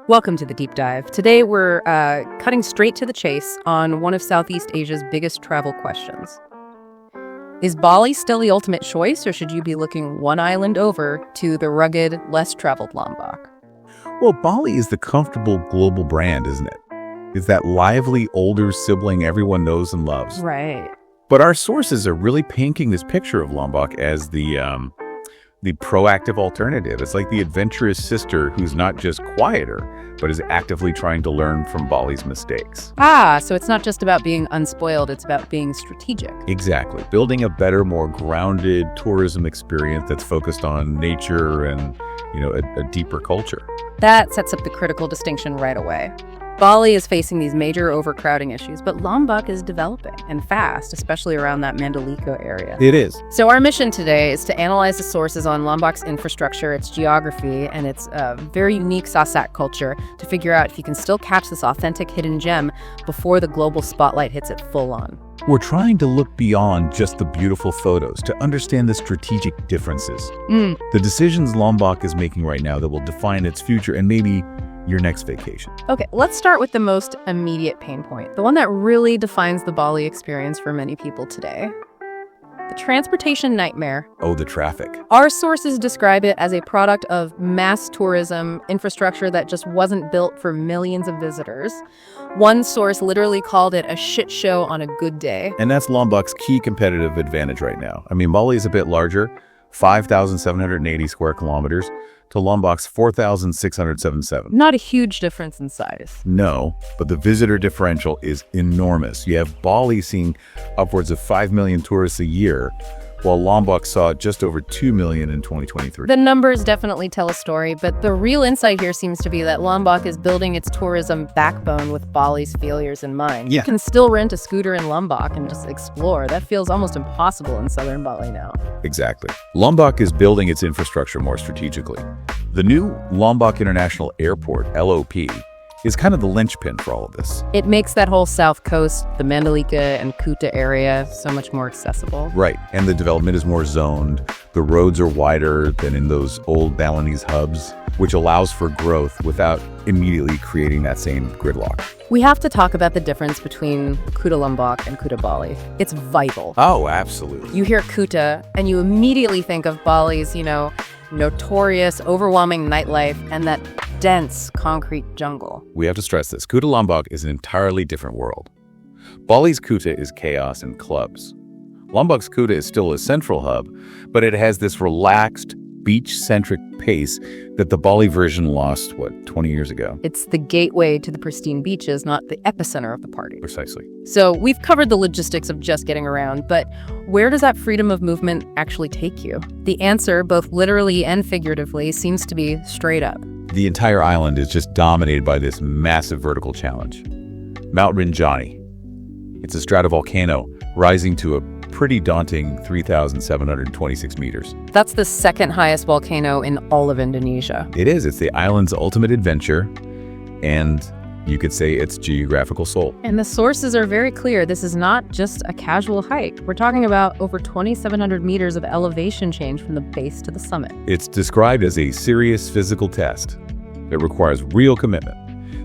Welcome to the Deep Dive. Today we're cutting straight to the chase on one of Southeast Asia's biggest travel questions. Is Bali still the ultimate choice, or should you be looking one island over to the rugged, less traveled Lombok? Well, Bali is the comfortable global brand, isn't it? It's that lively older sibling everyone knows and loves. Right. But our sources are really painting this picture of Lombok as the proactive alternative. It's like the adventurous sister who's not just quieter, but is actively trying to learn from Bali's mistakes. So it's not just about being unspoiled, it's about being strategic. Exactly. Building a better, more grounded tourism experience that's focused on nature and, a deeper culture. That sets up the critical distinction right away. Bali is facing these major overcrowding issues, but Lombok is developing, and fast, especially around that Mandalika area. It is. So our mission today is to analyze the sources on Lombok's infrastructure, its geography, and its very unique Sasak culture to figure out if you can still catch this authentic hidden gem before the global spotlight hits it full on. We're trying to look beyond just the beautiful photos to understand the strategic differences. The decisions Lombok is making right now that will define its future and maybe your next vacation. Okay, let's start with the most immediate pain point, the one that really defines the Bali experience for many people today. The transportation nightmare. Oh, the traffic. Our sources describe it as a product of mass tourism infrastructure that just wasn't built for millions of visitors. One source literally called it a shit show on a good day. And that's Lombok's key competitive advantage right now. Bali is a bit larger, 5,780 square kilometers, to Lombok's 4,677. Not a huge difference in size. No, but the visitor differential is enormous. You have Bali seeing upwards of 5 million tourists a year, while Lombok saw just over 2 million in 2023. The numbers definitely tell a story, but the real insight here seems to be that Lombok is building its tourism backbone with Bali's failures in mind. Yeah. You can still rent a scooter in Lombok and just explore. That feels almost impossible in southern Bali now. Exactly. Lombok is building its infrastructure more strategically. The new Lombok International Airport, LOP, is kind of the linchpin for all of this. It makes that whole south coast, the Mandalika and Kuta area, so much more accessible. Right, and the development is more zoned. The roads are wider than in those old Balinese hubs, which allows for growth without immediately creating that same gridlock. We have to talk about the difference between Kuta Lombok and Kuta Bali. It's vital. Oh, absolutely. You hear Kuta, and you immediately think of Bali's, notorious, overwhelming nightlife and that dense concrete jungle. We have to stress this. Kuta Lombok is an entirely different world. Bali's Kuta is chaos and clubs. Lombok's Kuta is still a central hub, but it has this relaxed, beach-centric pace that the Bali version lost, 20 years ago? It's the gateway to the pristine beaches, not the epicenter of the party. Precisely. So we've covered the logistics of just getting around, but where does that freedom of movement actually take you? The answer, both literally and figuratively, seems to be straight up. The entire island is just dominated by this massive vertical challenge. Mount Rinjani. It's a stratovolcano rising to a pretty daunting 3,726 meters. That's the second highest volcano in all of Indonesia. It is. It's the island's ultimate adventure, and you could say its geographical soul. And the sources are very clear. This is not just a casual hike. We're talking about over 2,700 meters of elevation change from the base to the summit. It's described as a serious physical test. It requires real commitment.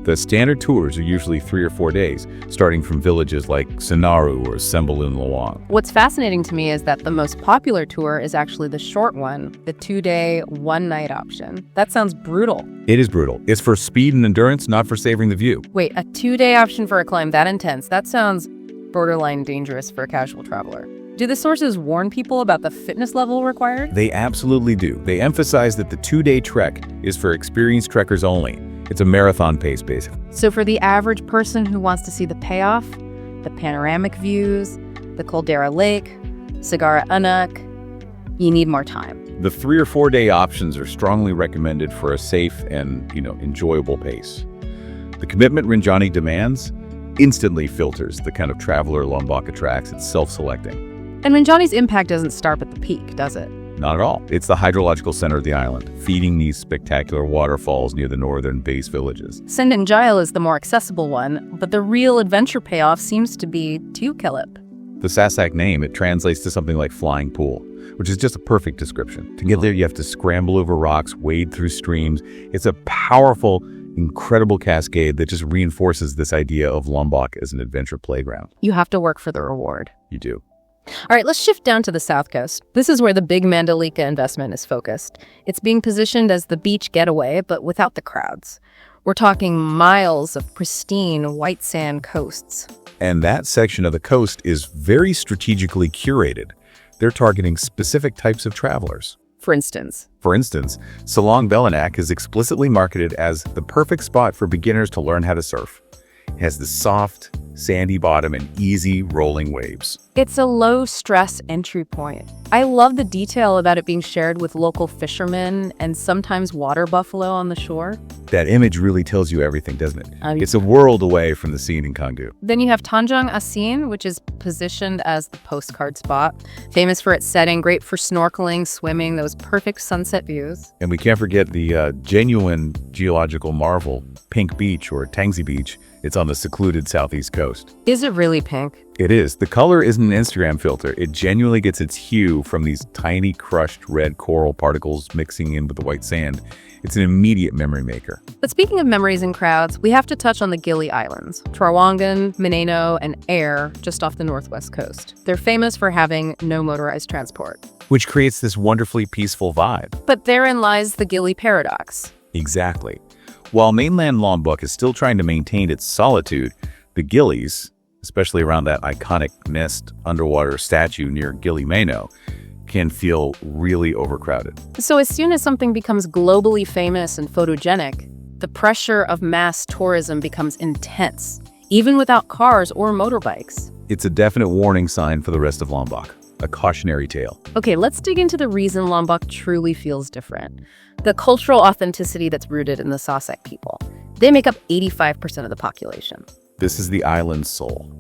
The standard tours are usually 3 or 4 days, starting from villages like Senaru or Sembalun Lawang. What's fascinating to me is that the most popular tour is actually the short one, the 2-day, 1-night option. That sounds brutal. It is brutal. It's for speed and endurance, not for savoring the view. Wait, a 2-day option for a climb that intense? That sounds borderline dangerous for a casual traveler. Do the sources warn people about the fitness level required? They absolutely do. They emphasize that the 2-day trek is for experienced trekkers only. It's a marathon pace, basically. So for the average person who wants to see the payoff, the panoramic views, the Caldera Lake, Sagara Anak, you need more time. The 3 or 4 day options are strongly recommended for a safe and, enjoyable pace. The commitment Rinjani demands instantly filters the kind of traveler Lombok attracts. It's self-selecting. And Rinjani's impact doesn't start at the peak, does it? Not at all. It's the hydrological center of the island, feeding these spectacular waterfalls near the northern base villages. Sendinjaya is the more accessible one, but the real adventure payoff seems to be Tiukelip. The Sasak name, it translates to something like flying pool, which is just a perfect description. To get there, you have to scramble over rocks, wade through streams. It's a powerful, incredible cascade that just reinforces this idea of Lombok as an adventure playground. You have to work for the reward. You do. All right, let's shift down to the south coast. This is where the big Mandalika investment is focused. It's being positioned as the beach getaway, but without the crowds. We're talking miles of pristine white sand coasts. And that section of the coast is very strategically curated. They're targeting specific types of travelers. For instance, Selong Belanak is explicitly marketed as the perfect spot for beginners to learn how to surf. It has the soft, sandy bottom and easy rolling waves. it's a low-stress entry point. I love the detail about it being shared with local fishermen and sometimes water buffalo on the shore. That image really tells you everything, doesn't it? Um, It's a world away from the scene in Kangdu. Then you have Tanjung Asin, which is positioned as the postcard spot, famous for its setting, great for snorkeling, swimming, those perfect sunset views. And we can't forget the genuine geological marvel, Pink Beach or Tangsi Beach. It's on the secluded southeast coast. Is it really pink? It is. The color isn't an Instagram filter. It genuinely gets its hue from these tiny crushed red coral particles mixing in with the white sand. It's an immediate memory maker. But speaking of memories and crowds, we have to touch on the Gili Islands, Trawangan, Maneno, and Air, just off the northwest coast. They're famous for having no motorized transport. Which creates this wonderfully peaceful vibe. But therein lies the Gili paradox. Exactly. While mainland Lombok is still trying to maintain its solitude, the Gilis, especially around that iconic nest underwater statue near Gili Meno, can feel really overcrowded. So as soon as something becomes globally famous and photogenic, the pressure of mass tourism becomes intense, even without cars or motorbikes. It's a definite warning sign for the rest of Lombok, a cautionary tale. Okay, let's dig into the reason Lombok truly feels different. The cultural authenticity that's rooted in the Sasak people. They make up 85% of the population. This is the island's soul.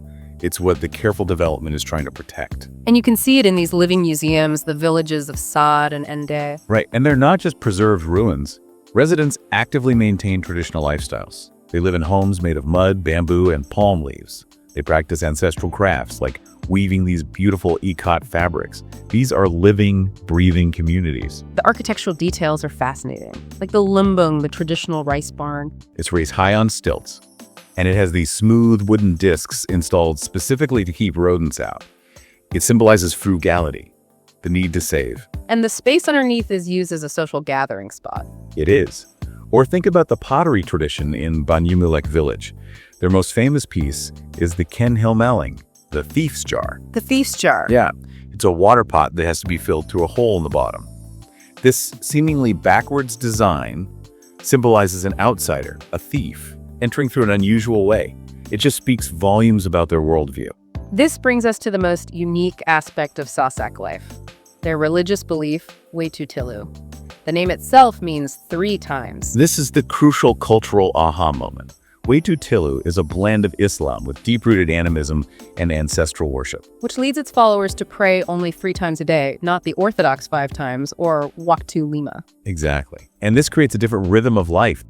It's what the careful development is trying to protect. And you can see it in these living museums, the villages of Saad and Ende. Right, and they're not just preserved ruins. Residents actively maintain traditional lifestyles. They live in homes made of mud, bamboo, and palm leaves. They practice ancestral crafts like weaving these beautiful ikat fabrics. These are living, breathing communities. The architectural details are fascinating, like the lumbung, the traditional rice barn. It's raised high on stilts, and it has these smooth wooden discs installed specifically to keep rodents out. It symbolizes frugality, the need to save. And the space underneath is used as a social gathering spot. It is. Or think about the pottery tradition in Banyumulek village. Their most famous piece is the Ken Hilmeling, the thief's jar. The thief's jar. Yeah, it's a water pot that has to be filled through a hole in the bottom. This seemingly backwards design symbolizes an outsider, a thief, entering through an unusual way. It just speaks volumes about their worldview. This brings us to the most unique aspect of Sasak life, their religious belief, Wetutilu. The name itself means 3 times. This is the crucial cultural aha moment. Wetutilu is a blend of Islam with deep-rooted animism and ancestral worship. Which leads its followers to pray only 3 times a day, not the Orthodox 5 times or Waktu Lima. Exactly. And this creates a different rhythm of life.